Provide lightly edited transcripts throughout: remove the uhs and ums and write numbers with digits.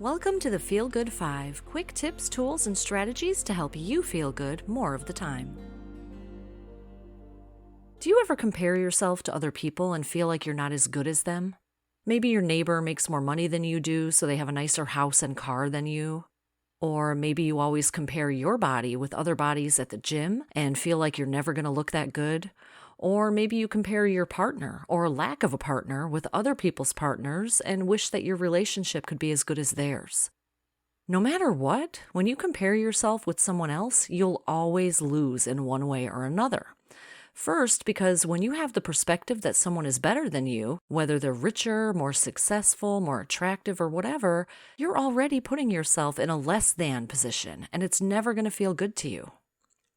Welcome to the Feel Good 5, quick tips, tools, and strategies to help you feel good more of the time. Do you ever compare yourself to other people and feel like you're not as good as them? Maybe your neighbor makes more money than you do, so they have a nicer house and car than you. Or maybe you always compare your body with other bodies at the gym and feel like you're never going to look that good. Or maybe you compare your partner or lack of a partner with other people's partners and wish that your relationship could be as good as theirs. No matter what, when you compare yourself with someone else, you'll always lose in one way or another. First, because when you have the perspective that someone is better than you, whether they're richer, more successful, more attractive, or whatever, you're already putting yourself in a less than position, and it's never going to feel good to you.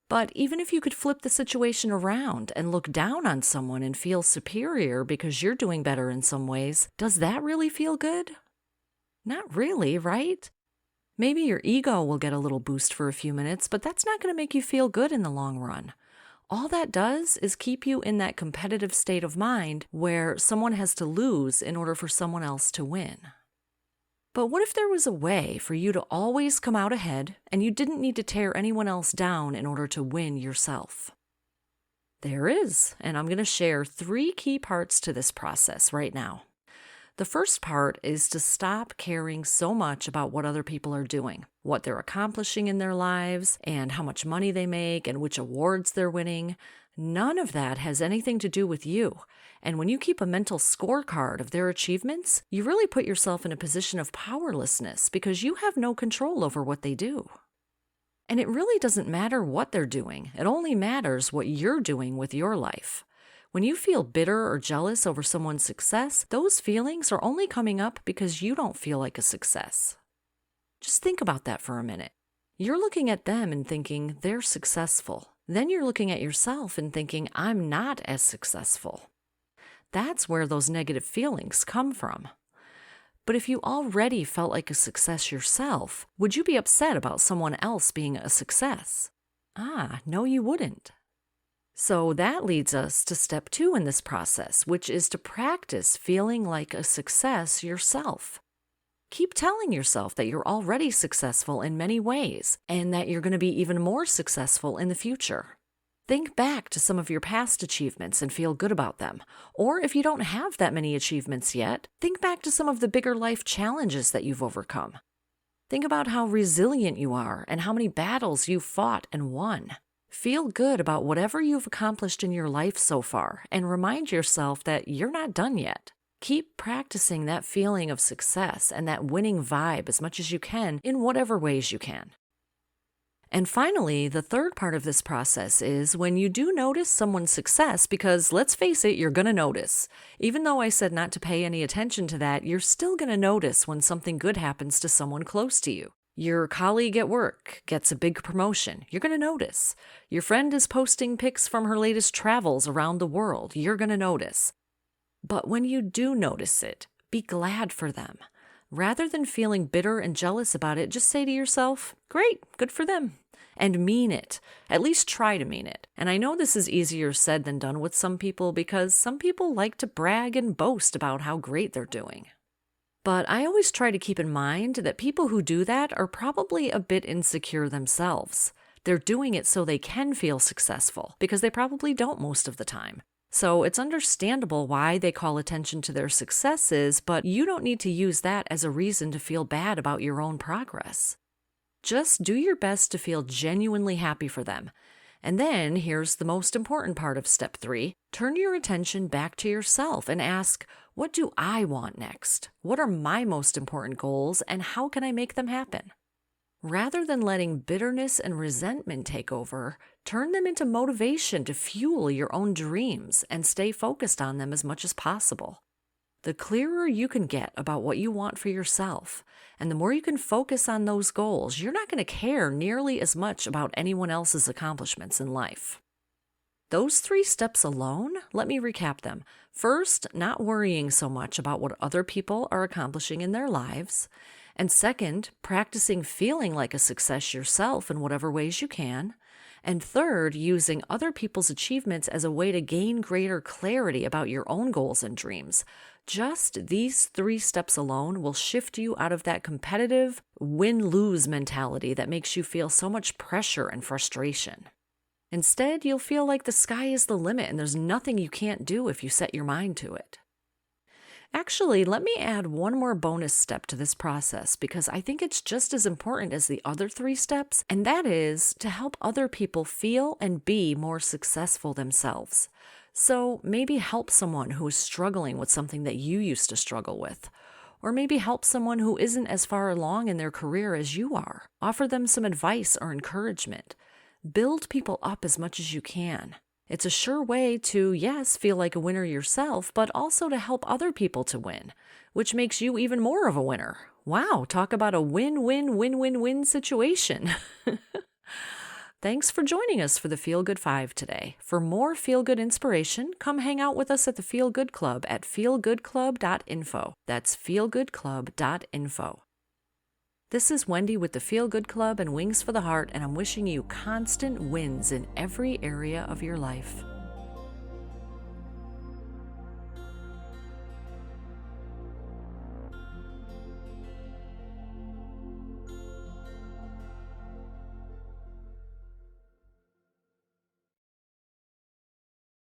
But even if you could flip the situation around and look down on someone and feel superior because you're doing better in some ways, does that really feel good? Not really, right? Maybe your ego will get a little boost for a few minutes, but that's not going to make you feel good in the long run. All that does is keep you in that competitive state of mind where someone has to lose in order for someone else to win. But what if there was a way for you to always come out ahead and you didn't need to tear anyone else down in order to win yourself? There is, and I'm going to share 3 key parts to this process right now. The first part is to stop caring so much about what other people are doing, what they're accomplishing in their lives, and how much money they make and which awards they're winning. None of that has anything to do with you. And when you keep a mental scorecard of their achievements, you really put yourself in a position of powerlessness because you have no control over what they do. And it really doesn't matter what they're doing. It only matters what you're doing with your life. When you feel bitter or jealous over someone's success, those feelings are only coming up because you don't feel like a success. Just think about that for a minute. You're looking at them and thinking they're successful. Then you're looking at yourself and thinking, I'm not as successful. That's where those negative feelings come from. But if you already felt like a success yourself, would you be upset about someone else being a success? No, you wouldn't. So that leads us to step 2 in this process, which is to practice feeling like a success yourself. Keep telling yourself that you're already successful in many ways and that you're going to be even more successful in the future. Think back to some of your past achievements and feel good about them. Or if you don't have that many achievements yet, think back to some of the bigger life challenges that you've overcome. Think about how resilient you are and how many battles you've fought and won. Feel good about whatever you've accomplished in your life so far and remind yourself that you're not done yet. Keep practicing that feeling of success and that winning vibe as much as you can in whatever ways you can. And finally, the third part of this process is when you do notice someone's success, because let's face it, you're going to notice. Even though I said not to pay any attention to that, you're still going to notice when something good happens to someone close to you. Your colleague at work gets a big promotion. You're going to notice. Your friend is posting pics from her latest travels around the world. You're going to notice. But when you do notice it, be glad for them. Rather than feeling bitter and jealous about it, just say to yourself, great, good for them. And mean it. At least try to mean it. And I know this is easier said than done with some people because some people like to brag and boast about how great they're doing. But I always try to keep in mind that people who do that are probably a bit insecure themselves. They're doing it so they can feel successful, because they probably don't most of the time. So it's understandable why they call attention to their successes, but you don't need to use that as a reason to feel bad about your own progress. Just do your best to feel genuinely happy for them. And then here's the most important part of step 3. Turn your attention back to yourself and ask, what do I want next? What are my most important goals and how can I make them happen? Rather than letting bitterness and resentment take over, turn them into motivation to fuel your own dreams and stay focused on them as much as possible. The clearer you can get about what you want for yourself, and the more you can focus on those goals, you're not going to care nearly as much about anyone else's accomplishments in life. Those 3 steps alone, let me recap them. First, not worrying so much about what other people are accomplishing in their lives. And second, practicing feeling like a success yourself in whatever ways you can. And third, using other people's achievements as a way to gain greater clarity about your own goals and dreams. Just these 3 steps alone will shift you out of that competitive win-lose mentality that makes you feel so much pressure and frustration. Instead, you'll feel like the sky is the limit and there's nothing you can't do if you set your mind to it. Actually, let me add one more bonus step to this process because I think it's just as important as the other 3 steps, and that is to help other people feel and be more successful themselves. So maybe help someone who is struggling with something that you used to struggle with. Or maybe help someone who isn't as far along in their career as you are. Offer them some advice or encouragement. Build people up as much as you can. It's a sure way to, yes, feel like a winner yourself, but also to help other people to win, which makes you even more of a winner. Wow, talk about a win-win-win-win-win situation. Thanks for joining us for the Feel Good 5 today. For more Feel Good inspiration, come hang out with us at the Feel Good Club at feelgoodclub.info. That's feelgoodclub.info. This is Wendy with the Feel Good Club and Wings for the Heart, and I'm wishing you constant wins in every area of your life.